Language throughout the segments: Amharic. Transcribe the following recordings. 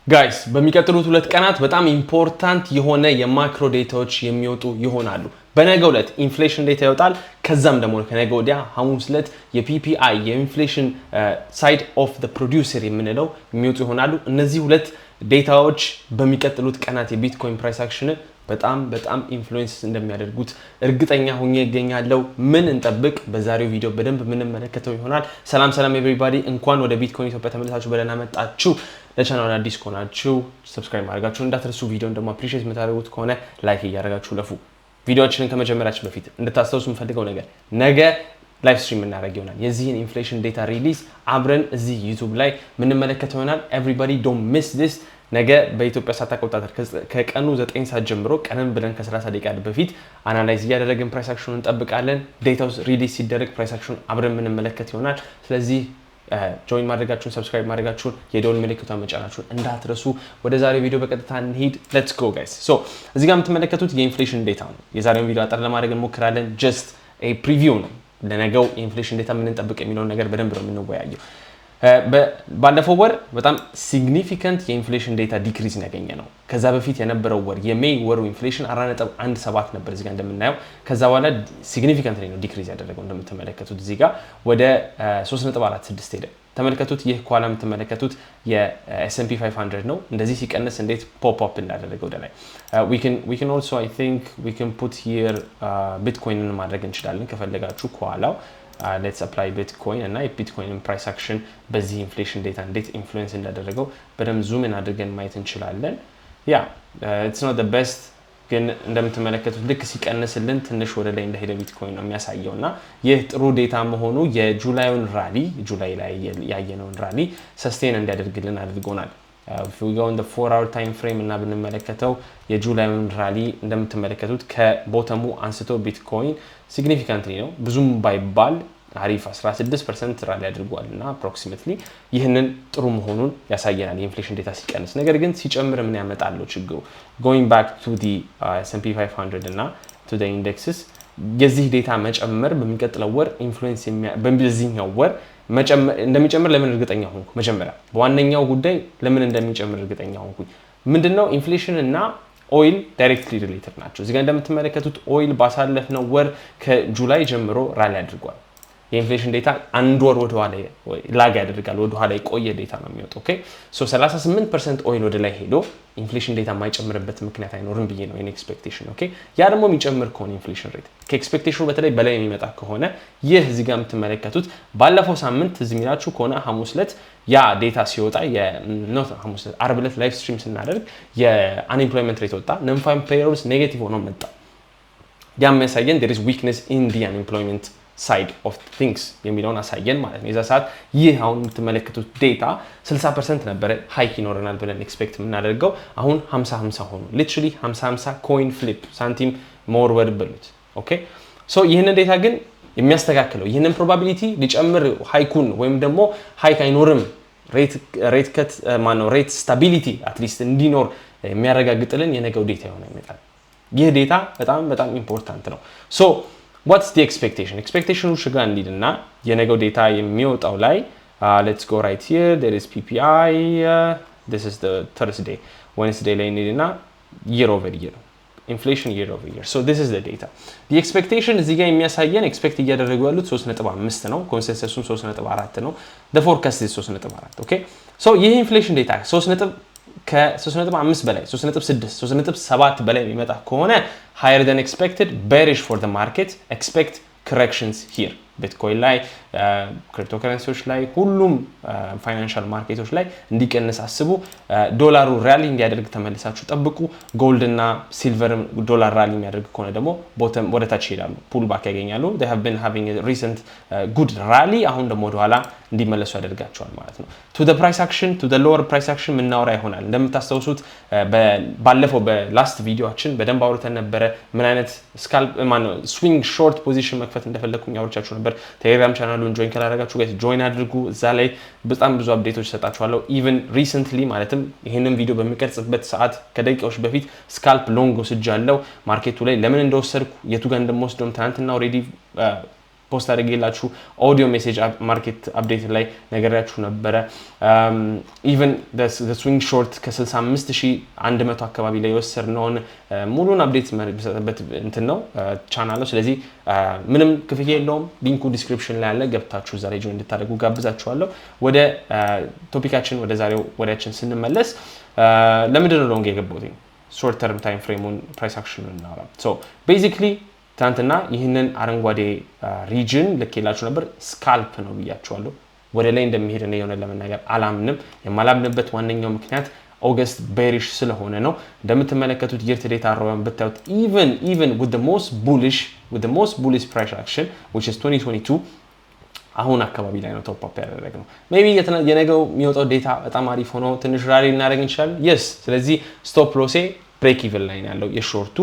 ጋይስ በሚቀጥሉት ሁለት ቀናት በጣም ኢምፖርታንት የሆነ የማክሮ ዴታዎች የሚወጡ ይሆናሉ። በነገው ዕለት ኢንፍሌሽን ዴታ ይወጣል። ከዛም ደግሞ ከነገ ወዲያ ሐሙስ ዕለት የፒፒአይ የኢንፍሌሽን ሳይድ ኦፍ ዘ ፕሮዲውሰር የምንለው የሚወጡ ይሆናሉ። እነዚህ ሁለት ዴታዎች በሚቀጥሉት ቀናት የቢትኮይን ፕራይስ አክሽንን በጣም ኢንፍሉዌንስ እንደሚያደርጉት እርግጠኛ ሆኜ እገኛለሁ። ምን እንጠብቅ? በዛሬው ቪዲዮ በደንብ የምንመለከተው ይሆናል። ሰላም ኤቭሪባዲ፣ እንኳን ወደ ቢትኮይን ኢትዮጵያ ተመልሳችሁ በደህና መጣችሁ። ለቻናሉ አዲስ ከሆናችሁ ሰብስክራይብ ማድረጋችሁን እንዳትረሱ። ቪዲዮን ደግሞ አፕሪሺየት የምታደርጉት ከሆነ ላይክ እያደረጋችሁ ለፉ። ቪዲዮአችንን ከመጀመራችን በፊት እንድታስታውሱ የምፈልገው ነገር ነገ ላይቭ ስትሪም እናደርግ ይሆናል። የዚህን ኢንፍሌሽን ዴታ ሪሊዝ አብረን እዚህ ዩቲዩብ ላይ የምንመለከተው ይሆናል። ኤቭሪባዲ ዶንት ሚስ ዲስ። ነገ በኢትዮጵያ ሰዓት አቆጣጠር ከቀኑ 9 ሰዓት ጀምሮ ቀደም ብለን ከ30 ደቂቃ በፊት አናላይዝ እያደረግን ፕራይስ አክሽኑን እንጠብቃለን። ዴታው ሪሊዝ ሲደረግ ፕራይስ አክሽኑን አብረን የምንመለከት ይሆናል። ስለዚህ ጆይን ማድረጋችሁን፣ ሰብስክራይብ ማድረጋችሁን፣ የደወል ምልክቱን መጫናችሁን እንዳትረሱ። ወደ ዛሬው ቪዲዮ በቀጥታ እንሂድ። ሌትስ ጎ ጋይስ። ሶ እዚህ ጋር የምትመለከቱት የኢንፍሌሽን ዴታ ነው። የዛሬውን ቪዲዮ አጠር ለማድረግ እንሞክራለን። ጀስት ኤ ፕሪቪው ነው። ለነገው የኢንፍሌሽን ዴታ ምን እንጠብቅ የሚለውን ነገር በደንብ ነው የምንወያየው። ባለፈው ወር በጣም ሲግኒፊካንት የኢንፍሌሽን ዴታ ዲክሪዝ ያገኘ ነው። ከዛ በፊት የነበረው ወር የሜይ ወሩ ኢንፍሌሽን 4.17 ነበር እዚህ ጋር እንደምናየው። ከዛ በኋላ ሲግኒፊካንት ነው ዲክሪዝ ያደረገው። እንደምትመለከቱት እዚህ ጋር ወደ 3.46 ሄደ። ተመልከቱት። ይህ ከኋላ የምትመለከቱት የኤስ&ፒ 500 ነው። እንደዚህ ሲቀንስ እንዴት ፖፕ አፕ እንዳደረገ ወደ ላይ we can also I think we can put here ቢትኮይንን ማድረግ እንችላለን ከፈለጋችሁ ከኋላው let's apply bitcoin እና የቢትኮይን ፕራይስ አክሽን በዚህ ኢንፍሌሽን ዴታ እንዴት ኢንፍሉዌንስ እንዳደረገው በደንብ ዙም ኢን አድርገን ማየት እንችላለን። ያ it's not the best ግን እንደምትመለከቱት ልክ ሲቀንስልን ትንሽ ወደ ላይ እንደሄደ ቢትኮይን ነው የሚያሳየው እና ይህ ጥሩ ዴታ መሆኑ የጁላይን ራሊ ጁላይ ላይ ያየነውን ራሊ ሰስቴን እንዲያደርግልን አድርጎናል። if we go on the 4-hour time frame እና ብንመለከተው የጁላይን ራሊ እንደምትመለከቱት ከቦተሙ አንስቶ ቢትኮይን ሲግኒፊካንትሊ ነው ብዙም ባይባል አሪፍ 16% ራሊ አድርጓል እና approximately ይህንን ጥሩ መሆኑን ያሳየናል የኢንፍሌሽን ዴታ ሲቀንስ። ነገር ግን ሲጨምር ምን ያመጣለው ችግሩ? going back to the S&P 500 እና to the indexes የዚህ ዴታ መጨመር በሚቀጥለው ወር ኢንፍሉዌንስ በዚህኛው ወር እንደሚጨምር ለምን እርግጠኛ ሆንኩ? መጀመሪያ በዋነኛው ጉዳይ ለምን እንደሚጨምር እርግጠኛ ሆንኩኝ ምንድነው ኢንፍሌሽን እና ኦይል ዳይሬክትሊ ሪሌትድ ናቸው። እዚህ ጋር እንደምትመለከቱት ኦይል ባሳለፍነው ወር ከጁላይ ጀምሮ ራሊ አድርጓል። የኢንፍሌሽን ዴታ አንድ ወር ወደ ኋላ ላግ ያደርጋል፣ ወደ ኋላ የቆየ ዴታ ነው የሚወጣው። ኦኬ ሶ 38% ኦይል ወደ ላይ ሄዶ ኢንፍሌሽን ዴታ የማይጨምርበት ምክንያት አይኖርም ብዬ ነው የኔ ኤክስፔክቴሽን። ኦኬ ያ ደግሞ የሚጨምር ከሆነ ኢንፍሌሽን ሬት ከኤክስፔክቴሽኑ በተለይ በላይ የሚመጣ ከሆነ ይህ እዚህ ጋር የምትመለከቱት ባለፈው ሳምንት እዚህ ሚላችሁ ከሆነ ሐሙስ ዕለት ያ ዴታ ሲወጣ ሐሙስ ዕለት አርብ ዕለት ላይቭ ስትሪም ስናደርግ የአንኤምፕሎይመንት ሬት ወጣ። ነን ፋርም ፔሮልስ ኔጌቲቭ ሆኖ መጣ። ያ የሚያሳየን there is weakness in the unemployment side of things የሚለውን አሳየን ማለት ነው። የዛ ሰዓት ይህ አሁን የምትመለከቱት ዴታ 60% ነበረ ሃይክ ይኖረናል ብለን ኤክስፔክት የምናደርገው አሁን 50-50 ሆኖ ሊትራሊ 50-50 ኮይን ፍሊፕ ሳንቲም መወርወር ብሉት። ኦኬ ሶ ይህንን ዴታ ግን የሚያስተካክለው ይህንን ፕሮባቢሊቲ ሊጨምር ሃይኩን ወይም ደግሞ ሃይክ አይኖርም ሬት ከት ማነው ሬት ስታቢሊቲ አትሊስት እንዲኖር የሚያረጋግጥልን የነገው ዴታ ይሆናል ይመጣል። ይህ ዴታ በጣም ኢምፖርታንት ነው። ሶ what's the expectation? Expectation ውሽጋ እንዲድና የነገው ዴታ የሚወጣው ላይ let's go right here. There is PPI. This is the Thursday. Wednesday ላይ እንዲድና year over year. Inflation year over year. So this is the data. The expectation እዚህ ጋር የሚያሳየን ኤክስፔክት እያደረጉ ያሉት 3.5 ነው። ኮንሰንሰሱም 3.4 ነው። the forecast is 3.4. okay so ይህ ኢንፍሌሽን ዴታ 3.5 በላይ 3.6 3.7 በላይ የሚመጣ ከሆነ higher than expected, bearish for the market, expect corrections here. ቢትኮይን ላይ ክሪፕቶከረንሲዎች ላይ ሁሉም ፋይናንሻል ማርኬቶች ላይ እንዲቀንስ አስቡ። ዶላሩ ራሊ እንዲያደርግ ተመልሳችሁ ጠብቁ። ጎልድ እና ሲልቨር ዶላር ራሊ የሚያደርግ ከሆነ ደግሞ ቦተም ወደ ታች ይሄዳሉ፣ ፑል ባክ ያገኛሉ። they have been having a recent good rally አሁን ደግሞ ወደ ኋላ እንዲመለሱ ያደርጋቸዋል ማለት ነው። to the price action to the lower price action ምናወራ ይሆናል። እንደምታስተውሱት ባለፈው በላስት ቪዲዮአችን በደንብ አውርተን ነበረ ምን አይነት ስካልፕ ስዊንግ ሾርት ፖዚሽን መክፈት እንደፈለኩኝ አውርቻችሁ ነበር። ቴሌግራም ቻናሉን ጆይን ካላደረጋችሁ ጋይስ ጆይን አድርጉ። እዛ ላይ በጣም ብዙ አፕዴቶች ሰጣችኋለሁ። ኢቭን ሪሰንትሊ ማለትም ይሄንን ቪዲዮ በሚቀርጽበት ሰዓት ከደቂቃዎች በፊት ስካልፕ ሎንግ ወስጃለሁ። ማርኬቱ ላይ ለምን እንደወሰድኩ የቱ ጋር እንደምወስደው ትናንትና ኦሬዲ ፖስት አድርጌላችሁ ኦዲዮ ሜሴጅ ማርኬት አፕዴት ላይ ነገራችሁ ነበረ። ኢቨን the swing short ከ65100 አካባቢ ላይ የወሰድነውን ሙሉን አፕዴት ማለት እንትን ነው ቻናል ነው። ስለዚህ ምንም ክፍያ የለውም። ሊንኩ ዲስክሪፕሽን ላይ አለ። ገብታችሁ ዛሬ ጆይን እንድታደርጉ ጋብዛችኋለሁ። ወደ ቶፒካችን ወደ ዛሬው ወሬያችን ስንመለስ ለምንድን ነው ሎንግ የገባሁት? ሾርት ተርም ታይም ፍሬሙን ፕራይስ አክሽኑን እናወራ። ሶ ቤዚክሊ ትናንትና ይህንን አረንጓዴ ሪጅን ልኬላችሁ ነበር። ስካልፕ ነው ብያችኋለሁ። ወደ ላይ እንደሚሄድ ነው የሆነ ለመናገር አላምንም። የማላምንበት ዋነኛው ምክንያት ኦገስት ቤሪሽ ስለሆነ ነው። እንደምትመለከቱት year to date አሮን ብታዩት even with the most bullish price action which is 2022 አሁን አካባቢ ላይ ነው ቶፕ አፕ ያደረግነው። ሜቢ የነገው የሚወጣው ዴታ በጣም አሪፍ ሆኖ ትንሽ ራሊ እናደርግ እንችላለን። yes ስለዚህ ስቶፕ ሎሴ ብሬክ ኢቭን ላይ ነው ያለው የሾርቱ።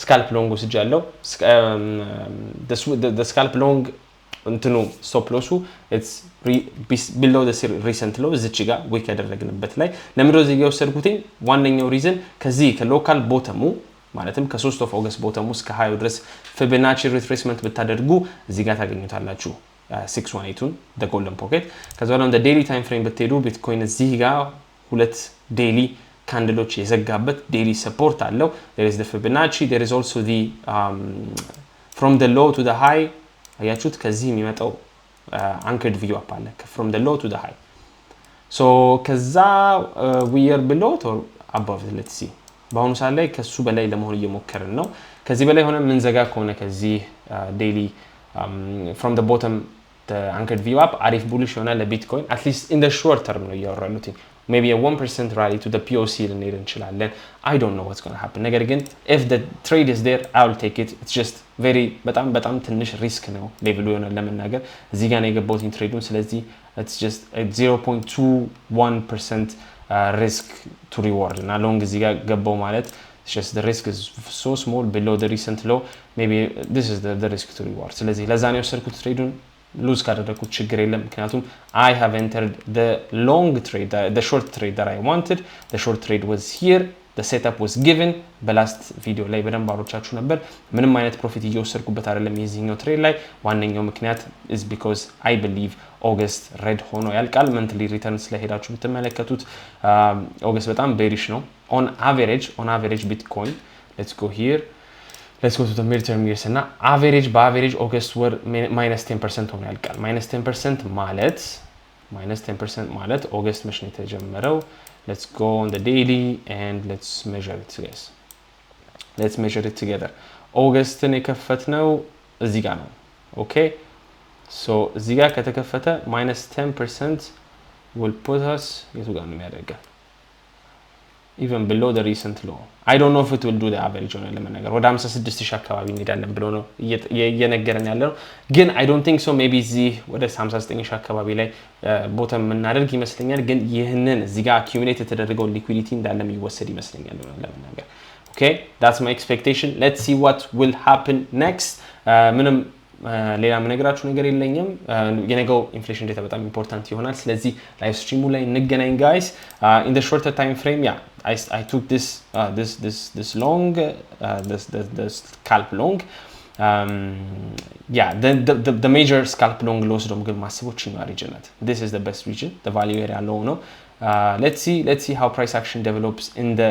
ስካልፕ ሎንግ ወስጃለሁ። the scalp long እንትኑ ስቶፕ ሎሱ it's below the recent low እዚች ጋር ዊክ ያደረግንበት ላይ ለምንድነው እዚህ ጋር ወሰድኩት? ዋነኛው ሪዝን ከዚህ ከሎካል ቦተሙ ማለትም ከ3 ኦፍ ኦገስት ቦተሙ እስከ ሃዩ ድረስ ፊቦናቺ ሪትሬስመንት ብታደርጉ እዚህ ጋር ታገኙታላችሁ 618ን the golden pocket። ከዛ በኋላ the daily time frame ብትሄዱ ቢትኮይን እዚህ ጋር ሁለት ዴይሊ ካንድሎች የዘጋበት ዴይሊ ሰፖርት አለው። there is the Fibonacci, there is also the from the low to the high አያችሁት? ከዚህ የሚመጣው anchored view up አለ from the low to the high። so ከዛ we are below or above let's see። በአሁኑ ሰዓት ላይ ከሱ በላይ ለመሆን እየሞከርን ነው። ከዚህ በላይ ሆነ ምን ዘጋ ከሆነ ከዚህ daily from the bottom the anchored view up አሪፍ bullish ይሆናል ለቢትኮይን at least in the short term ነው እያወራሉት። maybe a 1% rally to the POC ልንሄድ እንችላለን። I don't know what's going to happen። ነገር ግን if the trade is there I will take it. it's just very በጣም ትንሽ ሪስክ ነው ሌቭሉ ይሆናል ለመናገር እዚህ ጋር ነው የገባሁት ትሬዱን። ስለዚህ it's just a 0.21% risk to reward እና ሎንግ እዚህ ጋር ገባው ማለት it's just the risk is so small below the recent low. maybe this is the risk to reward። ስለዚህ ለዛ ነው የወሰድኩት ትሬዱን። ሉዝ ካደረኩት ችግር የለም ምክንያቱም I have entered the long trade, the short trade that I wanted. the short trade was here, the setup was given። በላስት ቪዲዮ ላይ በደንብ አሮቻችሁ ነበር። ምንም አይነት ፕሮፊት እየወሰድኩበት አይደለም የዚህኛው ትሬድ ላይ። ዋነኛው ምክንያት is because I believe ኦገስት ሬድ ሆኖ ያልቃል። መንትሊ ሪተርን ስለሄዳችሁ ብትመለከቱት ኦገስት በጣም ቤሪሽ ነው። on average bitcoin let's go to the midterm years እና በአቨሬጅ ኦገስት ወር -10% ሆኖ ያልቃል። -10% ማለት ኦገስት መች ነው የተጀመረው? let's go on the daily and let's measure it together። ኦገስትን የከፈትነው እዚህ ጋር ነው። ኦኬ ሶ እዚህ ጋር ከተከፈተ -10% will put us የቱ ጋር ነው የሚያደርገው? even below the recent low. I don't know if it will do the average on ለመናገር ወደ 56000 አካባቢ እንሄዳለን ብሎ ነው እየነገረን ያለው። ግን I don't think so. maybe እዚህ ወደ 59000 አካባቢ ላይ ቦተም እናደርግ ይመስለኛል። ግን ይህንን እዚህ ጋር accumulate የተደረገው liquidity እንዳለ የሚወሰድ ይመስለኛል ለመናገር። okay that's my expectation. let's see what will happen next። ምንም ሌላ ምነግራችሁ ነገር የለኝም። የነገው ኢንፍሌሽን ዴታ በጣም ኢምፖርታንት ይሆናል። ስለዚህ ላይቭ ስትሪሙ ላይ እንገናኝ ጋይስ። in the shorter time frame I took this long the scalp long the major scalp long loss ደግሞ ግን ማስቦችን ነው region ናት። this is the best region, the value area low ነው። let's see how price action develops in the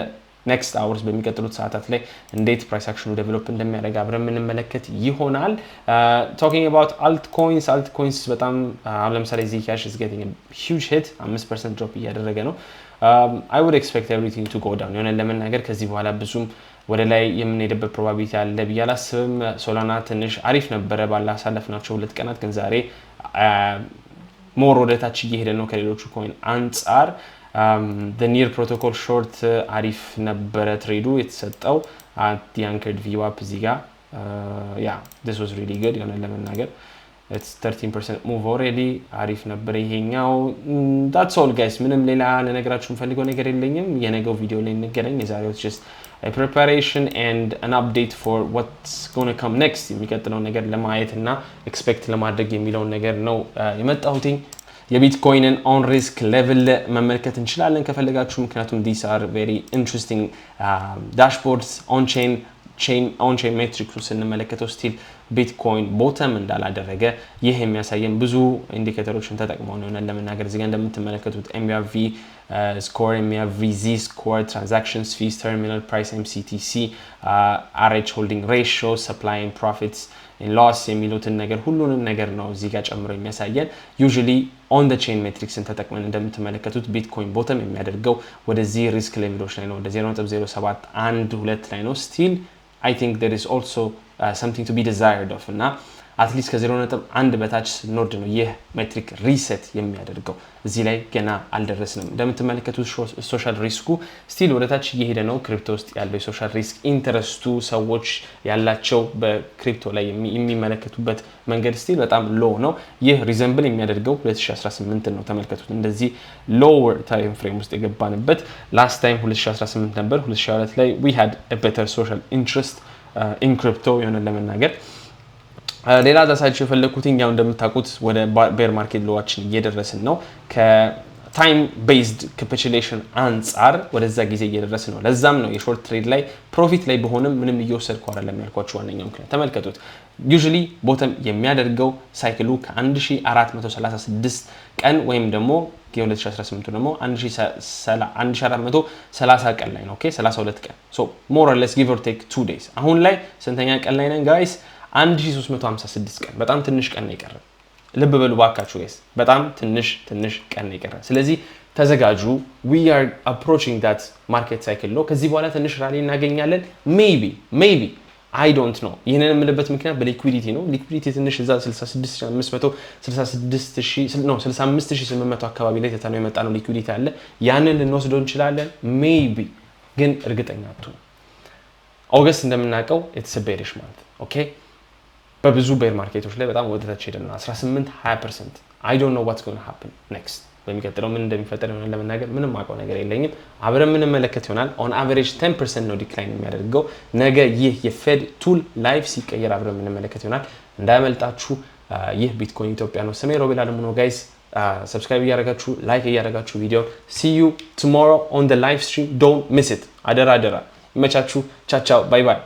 next hours በሚቀጥሉት ሰዓታት ላይ እንዴት ፕራይስ አክሽኑ ዴቨሎፕ እንደሚያደርግ አብረን የምንመለከት ይሆናል። talking about altcoins በጣም አሁን ለምሳሌ Zcash is getting a huge hit 5% drop እያደረገ ነው። I would expect everything to go down የሆነ ለመናገር ከዚህ በኋላ ብዙም ወደ ላይ የምንሄድበት ፕሮባቢሊቲ አለ ብዬ አላስብም። ሶላና ትንሽ አሪፍ ነበረ ባላሳለፍናቸው 2 ቀናት ግን ዛሬ ሞር ወደታች እየሄደ ነው ከሌሎቹ ኮይን አንጻር። the near protocol short አሪፍ ነበረ ትሬዱ የተሰጠው at the anchored view up እዚህ ጋር this was really good የሆነ ለመናገር it's 13% move already አሪፍ ነበር ይሄኛው። that's all guys። ምንም ሌላ ለነገራችሁ ፈልገው ነገር የለኝም። የነገው ቪዲዮ ላይ እንገናኝ። የዛሬው just a preparation and an update for what's going to come next የሚቀጥለው ነገር ለማየት እና ኤክስፔክት ለማድረግ የሚለው ነገር ነው የመጣሁት። የቢትኮይንን ኦን ሪስክ ሌቭል መመልከት እንችላለን ከፈለጋችሁ ምክንያቱም these are very interesting dashboards on chain ኦን ቼን ሜትሪክሱ ስንመለከተው ስቲል ቢትኮይን ቦተም እንዳላደረገ ይህ የሚያሳየን ብዙ ኢንዲኬተሮችን ተጠቅመው ነው ለመናገር እዚህ ጋር እንደምትመለከቱት ኤምቪ ስኮር ኤምቪ ዚ ስኮር ትራንዛክሽንስ ፊስ ተርሚናል ፕራይስ ኤምሲቲሲ አርኤች ሆልዲንግ ሬሽዮ ሰፕላይ ኤንድ ፕሮፊትስ ሎስ የሚሉትን ነገር ሁሉንም ነገር ነው እዚህ ጋር ጨምሮ የሚያሳየን ዩዥሊ ኦን ዘ ቼን ሜትሪክስን ተጠቅመን እንደምትመለከቱት ቢትኮይን ቦተም የሚያደርገው ወደዚህ ሪስክ ሌቭሎች ላይ ነው ወደ 0.0712 ላይ ነው ስቲል I think there is also something to be desired of እና አትሊስት ከ0.1 በታች ስንወርድ ነው ይህ ሜትሪክ ሪሴት የሚያደርገው እዚህ ላይ ገና አልደረስንም እንደምትመለከቱት ሶሻል ሪስኩ ስቲል ወደታች እየሄደ ነው ክሪፕቶ ውስጥ ያለው የሶሻል ሪስክ ኢንተረስቱ ሰዎች ያላቸው በክሪፕቶ ላይ የሚመለከቱበት መንገድ ስቲል በጣም ሎ ነው ይህ ሪዘምብል የሚያደርገው 2018 ነው ተመልከቱት እንደዚህ ሎወር ታይም ፍሬም ውስጥ የገባንበት ላስት ታይም 2018 ነበር 2022 ላይ we had a better social interest in crypto የሆነ ለመናገር ሌላ ዳሳችሁ የፈለኩትኝ ያው እንደምታውቁት ወደ ቤር ማርኬት ሎዋችን እየደረስን ነው ከታይም ቤዝድ ካፒቹሌሽን አንፃር ወደዛ ጊዜ እየደረስን ነው ለዛም ነው የሾርት ትሬድ ላይ ፕሮፊት ላይ በሆነም ምንም እየወሰድኩ አይደለም ያልኳችሁ ዋነኛው ምክንያት ተመልከቱት ዩዥሊ ቦተም የሚያደርገው ሳይክሉ ከ1436 ቀን ወይም ደግሞ የ2018 ደግሞ 1430 ቀን ላይ ነው ኦኬ 32 ቀን ሶ ሞር ኦር ሌስ ጊቭ ኦር ቴክ 2 days አሁን ላይ ስንተኛ ቀን ላይ ነን ጋይስ 1356 ቀን በጣም ትንሽ ቀን ነው የቀረው ልብ በሉ ባካችሁ ጋይስ በጣም ትንሽ ቀን ነው የቀረው ስለዚህ ተዘጋጁ we are approaching that market cycle ነው ከዚህ በኋላ ትንሽ ራሊ እናገኛለን maybe I don't know ይሄንን የምልበት ምክንያት በሊኩዊዲቲ ነው ሊኩዊዲቲ ትንሽ እዛ 65800 አካባቢ ላይ ተታነው የመጣ ነው ሊኩዊዲቲ አለ ያንን ልንወስደው እንችላለን maybe ግን እርግጠኛ አትሁኑ ኦገስት እንደምናውቀው it's a bearish month okay በብዙ ቤር ማርኬቶች ላይ በጣም ወደታች ሄደና 18-20% I don't know what's going to happen next በሚቀጥለው ምን እንደሚፈጠር ነው ለመናገር ምንም ማውቀው ነገር የለኝም አብረን ምን መለከት ይሆናል on average 10% ነው ዲክላይን የሚያደርገው ነገ ይህ የፌድ ቱል ላይቭ ሲቀየር አብረን ምን መለከት ይሆናል እንዳያመልጣችሁ ይህ ቢትኮይን ኢትዮጵያ ነው ስሜ ሮቤል አለሙ ነው ጋይስ subscribe እያደረጋችሁ ላይክ እያደረጋችሁ ቪዲዮ see you tomorrow on the live stream don't miss it አደራ ይመቻችሁ ቻው bye bye